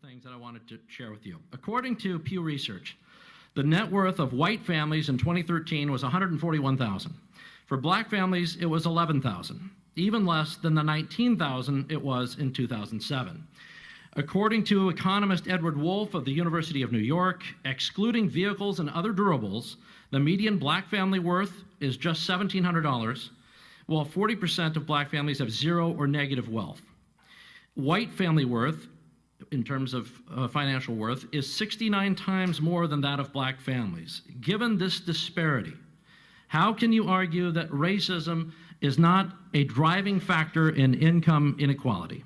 things that I wanted to share with you. According to Pew Research, the net worth of white families in 2013 was $141,000. For black families, it was $11,000, even less than the $19,000 it was in 2007. According to economist Edward Wolf of the University of New York, excluding vehicles and other durables, the median black family worth is just $1,700, while 40% of black families have zero or negative wealth. White family worth, in terms of financial worth, is 69 times more than that of black families. Given this disparity, how can you argue that racism is not a driving factor in income inequality?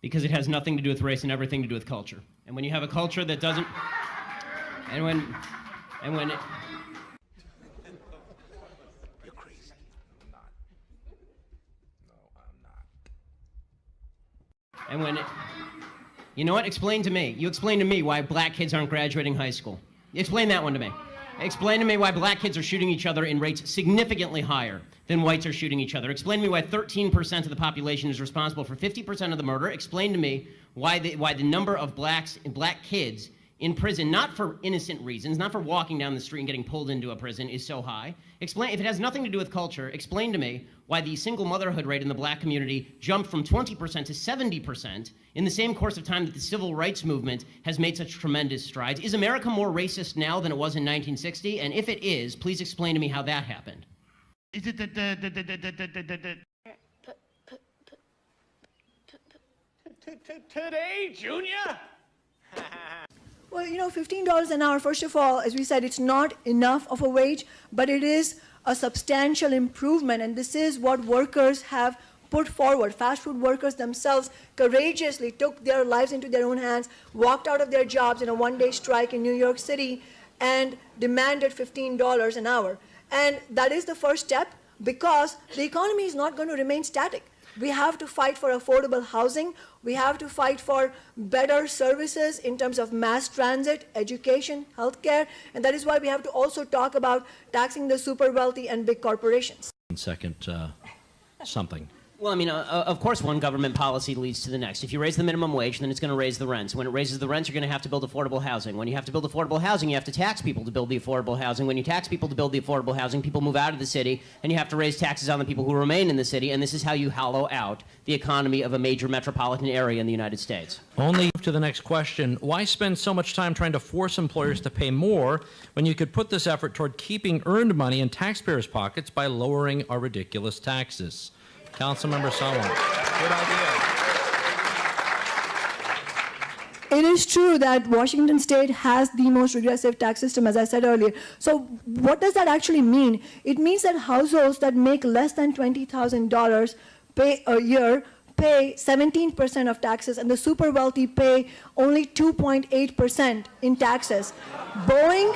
Because it has nothing to do with race and everything to do with culture. And when you have a culture that doesn't, and when it, you're crazy. I'm not. No, I'm not. and when it, you know what? Explain to me. You explain to me why black kids aren't graduating high school. Explain that one to me. Explain to me why black kids are shooting each other in rates significantly higher than whites are shooting each other. Explain to me why 13% of the population is responsible for 50% of the murder. Explain to me why the number of black kids in prison, not for innocent reasons, not for walking down the street and getting pulled into a prison, is so high. Explain, if it has nothing to do with culture, explain to me why the single motherhood rate in the black community jumped from 20% to 70% in the same course of time that the civil rights movement has made such tremendous strides. Is America more racist now than it was in 1960? And if it is, please explain to me how that happened. Is it today, Junior? Well, you know, $15 an hour, first of all, as we said, it's not enough of a wage, but it is a substantial improvement, and this is what workers have put forward. Fast food workers themselves courageously took their lives into their own hands, walked out of their jobs in a one-day strike in New York City, and demanded $15 an hour. And that is the first step, because the economy is not going to remain static. We have to fight for affordable housing. We have to fight for better services in terms of mass transit, education, healthcare, and that is why we have to also talk about taxing the super wealthy and big corporations. Second, something. Well, I mean, of course one government policy leads to the next. If you raise the minimum wage, then it's going to raise the rents. When it raises the rents, you're going to have to build affordable housing. When you have to build affordable housing, you have to tax people to build the affordable housing. When you tax people to build the affordable housing, people move out of the city, and you have to raise taxes on the people who remain in the city, and this is how you hollow out the economy of a major metropolitan area in the United States. Only to the next question, why spend so much time trying to force employers to pay more when you could put this effort toward keeping earned money in taxpayers' pockets by lowering our ridiculous taxes? Councilmember Solomon. Good idea. It is true that Washington State has the most regressive tax system, as I said earlier. So what does that actually mean? It means that households that make less than $20,000 a year pay 17% of taxes, and the super wealthy pay only 2.8% in taxes. Boeing,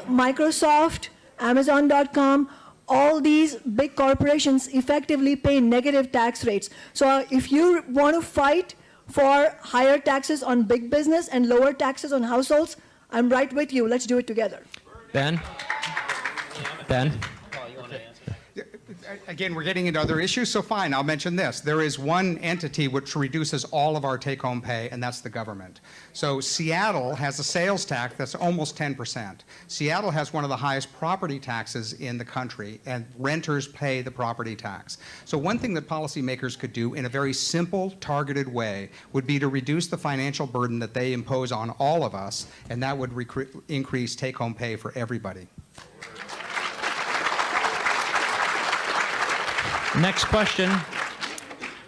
Microsoft, Amazon.com, all these big corporations effectively pay negative tax rates. So if you want to fight for higher taxes on big business and lower taxes on households, I'm right with you. Let's do it together. Ben? Ben? Again, we're getting into other issues, so fine, I'll mention this. There is one entity which reduces all of our take-home pay, and that's the government. So Seattle has a sales tax that's almost 10%. Seattle has one of the highest property taxes in the country, and renters pay the property tax. So one thing that policymakers could do in a very simple, targeted way would be to reduce the financial burden that they impose on all of us, and that would increase take-home pay for everybody. Next question.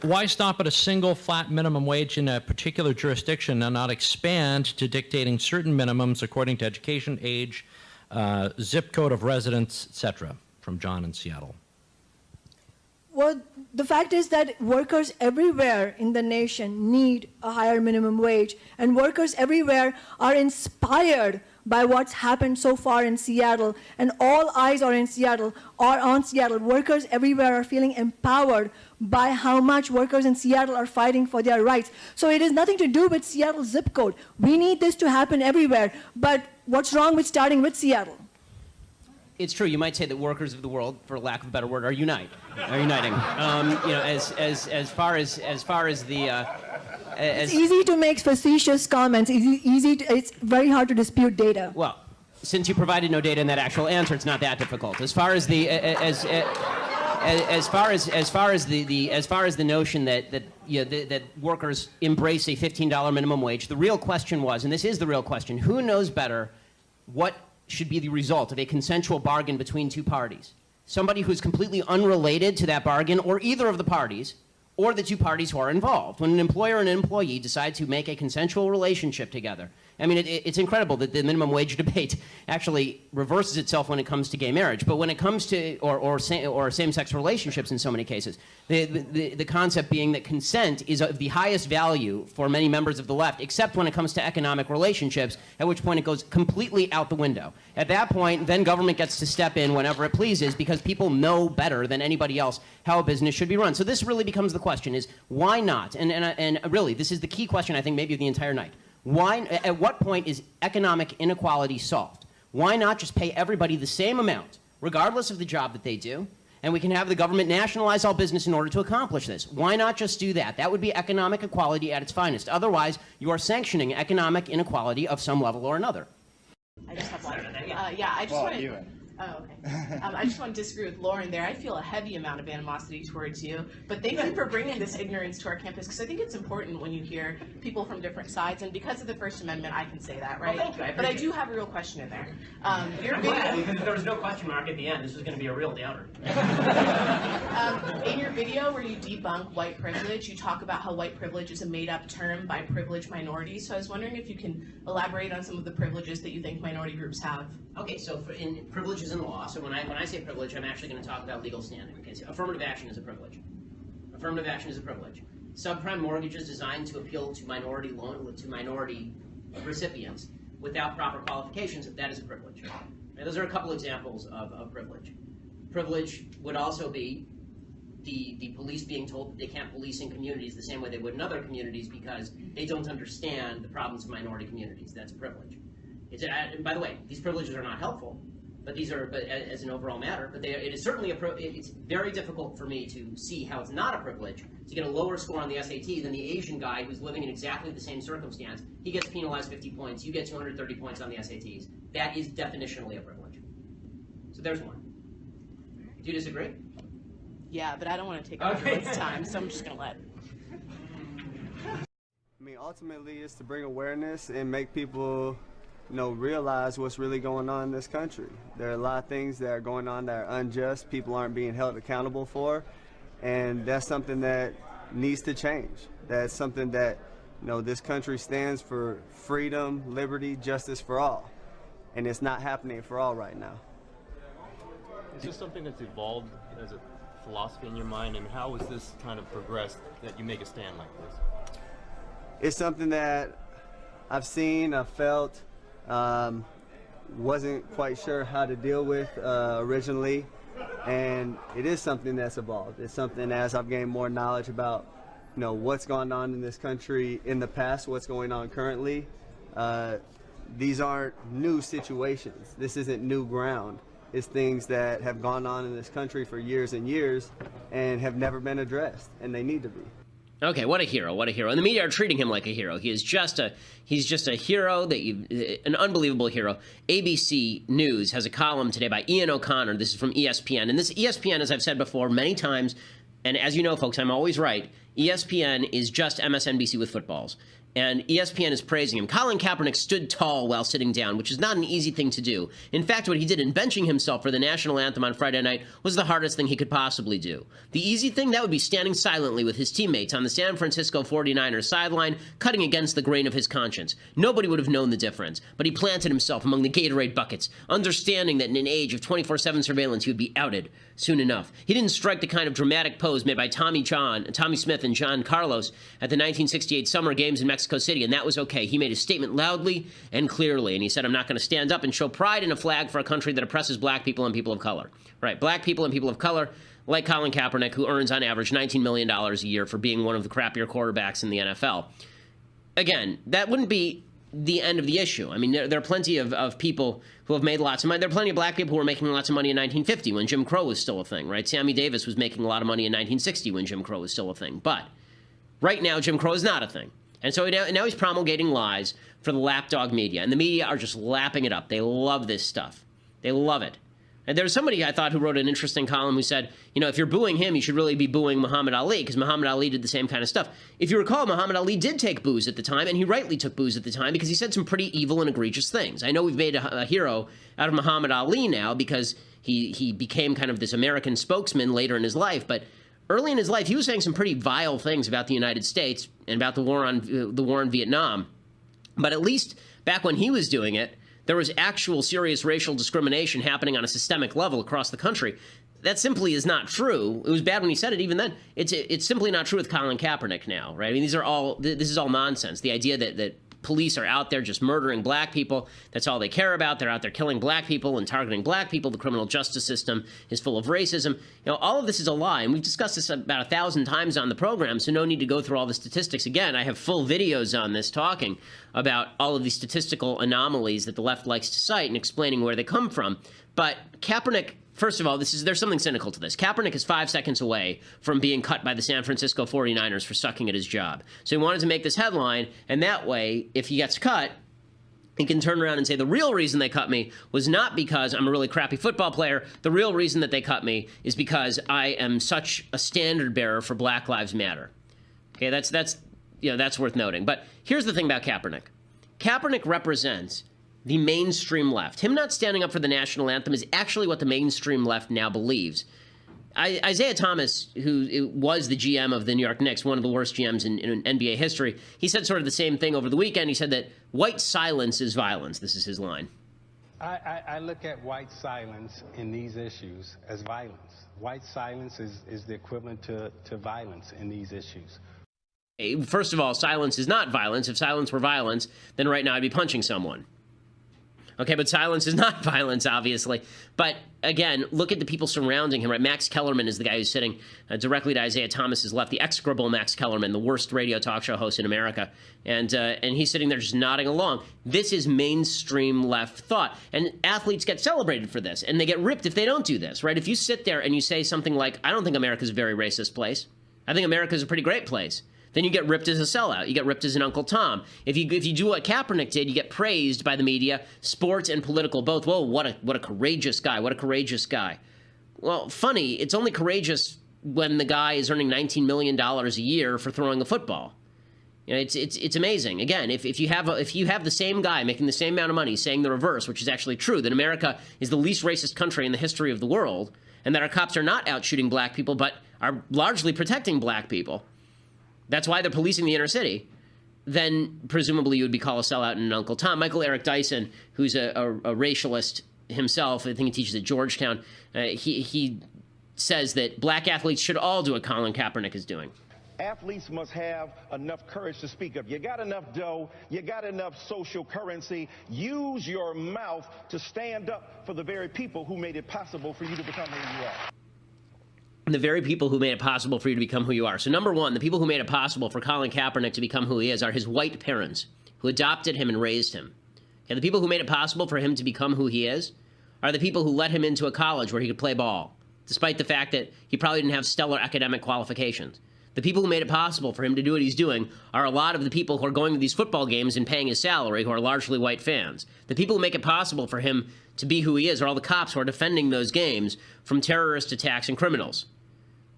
Why stop at a single flat minimum wage in a particular jurisdiction and not expand to dictating certain minimums according to education, age, zip code of residence, etc.? From John in Seattle. Well, the fact is that workers everywhere in the nation need a higher minimum wage, and workers everywhere are inspired by what's happened so far in Seattle, and all eyes are in Seattle, are on Seattle. Workers everywhere are feeling empowered by how much workers in Seattle are fighting for their rights. So it has nothing to do with Seattle's zip code. We need this to happen everywhere, but what's wrong with starting with Seattle? It's true. You might say that workers of the world, for lack of a better word, are uniting. You know, as far as It's easy to make facetious comments. It's very hard to dispute data. Well, since you provided no data in that actual answer, it's not that difficult. As far as the notion that workers embrace a $15 minimum wage, the real question was, and this is the real question, who knows better what should be the result of a consensual bargain between two parties? Somebody who's completely unrelated to that bargain, or either of the parties, or the two parties who are involved. When an employer and an employee decide to make a consensual relationship together, I mean, it's incredible that the minimum wage debate actually reverses itself when it comes to gay marriage. But when it comes to, or same-sex relationships in so many cases, the concept being that consent is of the highest value for many members of the left, except when it comes to economic relationships, at which point it goes completely out the window. At that point, then government gets to step in whenever it pleases, because people know better than anybody else how a business should be run. So this really becomes the question, is why not? And really, this is the key question, I think, maybe of the entire night. Why, at what point is economic inequality solved? Why not just pay everybody the same amount, regardless of the job that they do, and we can have the government nationalize all business in order to accomplish this? Why not just do that? That would be economic equality at its finest. Otherwise, you are sanctioning economic inequality of some level or another. I just have one. Yeah, I just want to. Oh, okay. I just want to disagree with Lauren there. I feel a heavy amount of animosity towards you, but thank you for bringing this ignorance to our campus, because I think it's important when you hear people from different sides, and because of the First Amendment, I can say that, right? Well, thank you. But I do have a real question in there. Your I'm glad, because there was no question mark at the end. This was going to be a real downer. In your video where you debunk white privilege, you talk about how white privilege is a made-up term by privileged minorities. So I was wondering if you can elaborate on some of the privileges that you think minority groups have. Okay, so in privileges in law, so when I say privilege, I'm actually going to talk about legal standing. Okay, so affirmative action is a privilege. Affirmative action is a privilege. Subprime mortgages designed to appeal to minority recipients without proper qualifications, that is a privilege. Right, those are a couple examples of privilege. Privilege would also be the police being told that they can't police in communities the same way they would in other communities because they don't understand the problems of minority communities. That's a privilege. And by the way, these privileges are not helpful, but these are, as an overall matter, but it is certainly it's very difficult for me to see how it's not a privilege to get a lower score on the SAT than the Asian guy who's living in exactly the same circumstance. He gets penalized 50 points, you get 230 points on the SATs. That is definitionally a privilege. So there's one. Do you disagree? Yeah, but I don't want to take up everyone's time, so I'm just going to let. I mean, ultimately, it's to bring awareness and make people realize what's really going on in this country. There are a lot of things that are going on that are unjust, people aren't being held accountable for, and that's something that needs to change. That's something that, this country stands for: freedom, liberty, justice for all. And it's not happening for all right now. Is this something that's evolved as a philosophy in your mind, and how has this kind of progressed that you make a stand like this? It's something that I've seen, I've felt, wasn't quite sure how to deal with originally, and it is something that's evolved. It's something, as I've gained more knowledge about what's gone on in this country in the past, what's going on currently. These aren't new situations. This isn't new ground. It's things that have gone on in this country for years and years and have never been addressed, and they need to be. Okay, what a hero, what a hero. And the media are treating him like a hero. He's just a hero, an unbelievable hero. ABC News has a column today by Ian O'Connor. This is from ESPN. And this ESPN, as I've said before many times, and as you know, folks, I'm always right, ESPN is just MSNBC with footballs. And ESPN is praising him. Colin Kaepernick stood tall while sitting down, which is not an easy thing to do. In fact, what he did in benching himself for the national anthem on Friday night was the hardest thing he could possibly do. The easy thing, that would be standing silently with his teammates on the San Francisco 49ers sideline, cutting against the grain of his conscience. Nobody would have known the difference, but he planted himself among the Gatorade buckets, understanding that in an age of 24/7 surveillance, he would be outed soon enough. He didn't strike the kind of dramatic pose made by Tommy Smith and John Carlos at the 1968 Summer Games in Mexico City, and that was okay. He made his statement loudly and clearly, and he said, I'm not going to stand up and show pride in a flag for a country that oppresses black people and people of color. Right, black people and people of color, like Colin Kaepernick, who earns on average $19 million a year for being one of the crappier quarterbacks in the NFL. Again, that wouldn't be the end of the issue. I mean, there are plenty of people who have made lots of money. There are plenty of black people who were making lots of money in 1950 when Jim Crow was still a thing, right? Sammy Davis was making a lot of money in 1960 when Jim Crow was still a thing. But right now, Jim Crow is not a thing. And so now he's promulgating lies for the lapdog media, and the media are just lapping it up. They love this stuff. They love it. And there's somebody I thought who wrote an interesting column who said, you know, if you're booing him, you should really be booing Muhammad Ali, because Muhammad Ali did the same kind of stuff. If you recall, Muhammad Ali did take booze at the time, and he rightly took booze at the time because he said some pretty evil and egregious things. I know we've made a hero out of Muhammad Ali now because he became kind of this American spokesman later in his life, but early in his life, he was saying some pretty vile things about the United States and about the war in Vietnam. But at least back when he was doing it, there was actual serious racial discrimination happening on a systemic level across the country. That simply is not true. It was bad when he said it even then. It's simply not true with Colin Kaepernick now, right? I mean, this is all nonsense. The idea that police are out there just murdering black people, that's all they care about. They're out there killing black people and targeting black people. The criminal justice system is full of racism. You know, all of this is a lie, and we've discussed this about 1,000 times on the program, so no need to go through all the statistics again. I have full videos on this talking about all of these statistical anomalies that the left likes to cite and explaining where they come from. But Kaepernick, first of all, there's something cynical to this. Kaepernick is 5 seconds away from being cut by the San Francisco 49ers for sucking at his job. So he wanted to make this headline, and that way, if he gets cut, he can turn around and say, the real reason they cut me was not because I'm a really crappy football player. The real reason that they cut me is because I am such a standard bearer for Black Lives Matter. Okay, that's worth noting. But here's the thing about Kaepernick. Kaepernick represents the mainstream left. Him not standing up for the national anthem is actually what the mainstream left now believes. Isaiah Thomas, who was the GM of the New York Knicks, one of the worst GMs in NBA history, he said sort of the same thing over the weekend. He said that white silence is violence. This is his line. I look at white silence in these issues as violence. White silence is the equivalent to violence in these issues. First of all, silence is not violence. If silence were violence, then right now I'd be punching someone. Okay, but silence is not violence, obviously. But again, look at the people surrounding him, right? Max Kellerman is the guy who's sitting directly to Isaiah Thomas's left, the execrable Max Kellerman, the worst radio talk show host in America. And he's sitting there just nodding along. This is mainstream left thought. And athletes get celebrated for this, and they get ripped if they don't do this, right? If you sit there and you say something like, I don't think America's a very racist place. I think America's a pretty great place. Then you get ripped as a sellout. You get ripped as an Uncle Tom. If you do what Kaepernick did, you get praised by the media, sports and political both. Whoa, what a courageous guy. What a courageous guy. Well, funny, it's only courageous when the guy is earning $19 million a year for throwing a football. You know, it's amazing. Again, if you have the same guy making the same amount of money saying the reverse, which is actually true, that America is the least racist country in the history of the world, and that our cops are not out shooting black people, but are largely protecting black people. That's why they're policing the inner city. Then presumably you would be called a sellout and an Uncle Tom. Michael Eric Dyson, who's a racialist himself, I think he teaches at Georgetown, he says that black athletes should all do what Colin Kaepernick is doing. Athletes must have enough courage to speak up. You got enough dough, you got enough social currency. Use your mouth to stand up for the very people who made it possible for you to become who you are. The very people who made it possible for you to become who you are. So number one, the people who made it possible for Colin Kaepernick to become who he is are his white parents who adopted him and raised him. And the people who made it possible for him to become who he is are the people who let him into a college where he could play ball, despite the fact that he probably didn't have stellar academic qualifications. The people who made it possible for him to do what he's doing are a lot of the people who are going to these football games and paying his salary, who are largely white fans. The people who make it possible for him to be who he is are all the cops who are defending those games from terrorist attacks and criminals.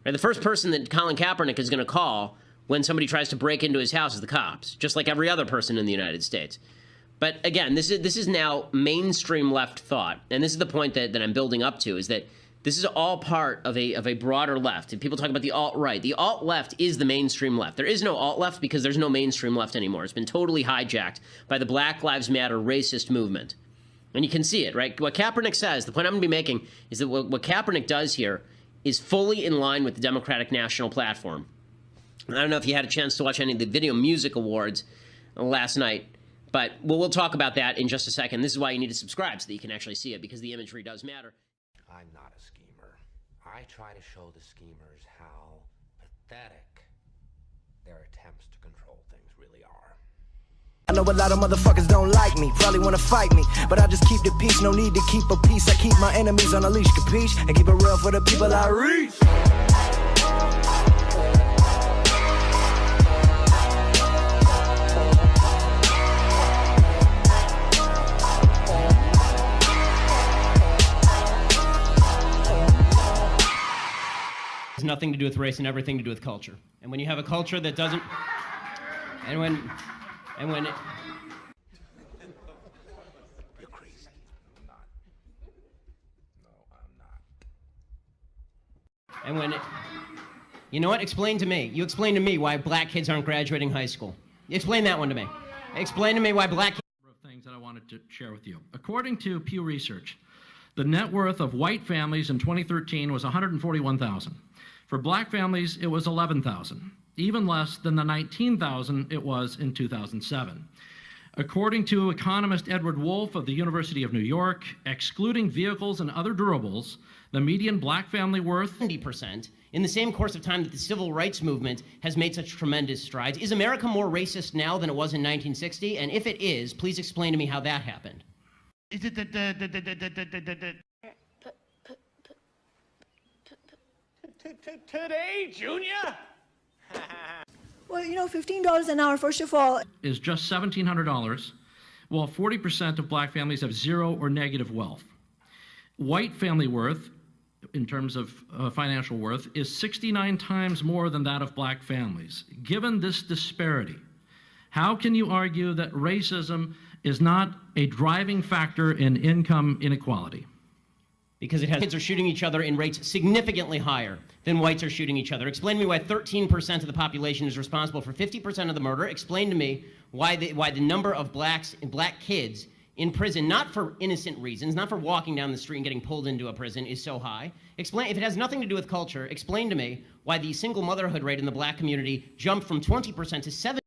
Right, the first person that Colin Kaepernick is going to call when somebody tries to break into his house is the cops, just like every other person in the United States. But again, this is now mainstream left thought, and this is the point that I'm building up to, is that this is all part of a broader left. And people talk about the alt-right. The alt-left is the mainstream left. There is no alt-left because there's no mainstream left anymore. It's been totally hijacked by the Black Lives Matter racist movement. And you can see it, right? What Kaepernick says, the point I'm going to be making is that what Kaepernick does here is fully in line with the Democratic National Platform. I don't know if you had a chance to watch any of the Video Music Awards last night, but we'll talk about that in just a second. This is why you need to subscribe, so that you can actually see it, because the imagery does matter. I'm not a schemer. I try to show the schemers how pathetic their attempts to control things really are. I know a lot of motherfuckers don't like me, probably wanna fight me, but I just keep the peace, no need to keep a peace. I keep my enemies on a leash, capiche? And keep it real for the people I reach. nothing to do with race and everything to do with culture. And when you have a culture that doesn't, and when You're crazy. I'm not. No, I'm not. And when you know what? Explain to me. You explain to me why black kids aren't graduating high school. Explain that one to me. Explain to me why black kids... Things that I wanted to share with you. According to Pew Research, the net worth of white families in 2013 was $141,000. For black families, it was $11,000, even less than the $19,000 it was in 2007. According to economist Edward Wolf of the University of New York, excluding vehicles and other durables, the median black family worth 70% in the same course of time that the civil rights movement has made such tremendous strides. Is America more racist now than it was in 1960? And if it is, please explain to me how that happened. Is it today, Junior? Well, you know, $15 an hour, first of all, is just $1,700, while 40% of black families have zero or negative wealth. White family worth, in terms of financial worth, is 69 times more than that of black families. Given this disparity, how can you argue that racism is not a driving factor in income inequality? Because kids are shooting each other in rates significantly higher than whites are shooting each other. Explain to me why 13% of the population is responsible for 50% of the murder. Explain to me why the number of black kids in prison, not for innocent reasons, not for walking down the street and getting pulled into a prison, is so high. Explain, if it has nothing to do with culture, explain to me why the single motherhood rate in the black community jumped from 20% to 70%.